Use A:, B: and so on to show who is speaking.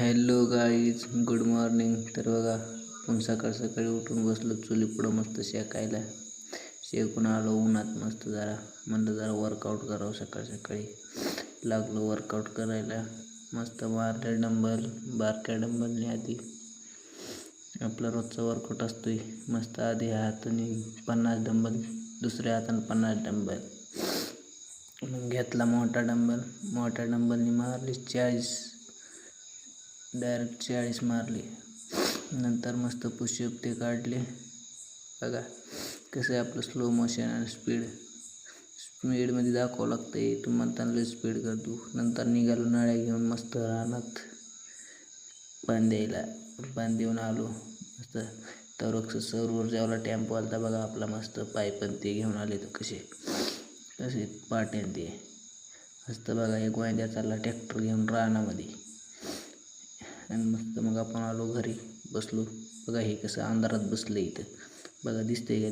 A: Hello guys, good morning. तर बघा, आपण सकाळ सकाळी उठून बसलो चुली पुढं मस्त शेकायला. शेकून आलो उन्हात मस्त. म्हणलं जरा वर्कआउट करावं. सकाळ सकाळी लागलो वर्कआउट करायला. मस्त मारले डंबल. बारक्या डंबलने आधी आपला रोजचा वर्कआउट असतोय. मस्त आधी हाताने 50 डंबल, दुसऱ्या हाताने 50 डंबल. मग घेतला मोठ्या डंबलनी मारली 40, डायरेक्ट 40 मारली. नंतर मस्त पुशअप ते काढले. बघा कसं आहे आपलं स्लो मोशन आणि स्पीडमध्ये दाखवावं लागतं आहे. तू म्हणताना लय स्पीड करतो. नंतर निघालो नळ्या घेऊन मस्त रानात पाणी देऊन आलो मस्त. तर सरवर जेवला टेम्पो आलता बघा आपला मस्त. पाईपन ते घेऊन आले तर कसे पाट्यान ते मस्त. बघा एक वांद्या चालला ट्रॅक्टर घेऊन रानामध्ये. आणि मस्त मग आपण आलो घरी बसलो. बघा हे कसं अंधारात बसलं इथं. बघा दिसतंय का?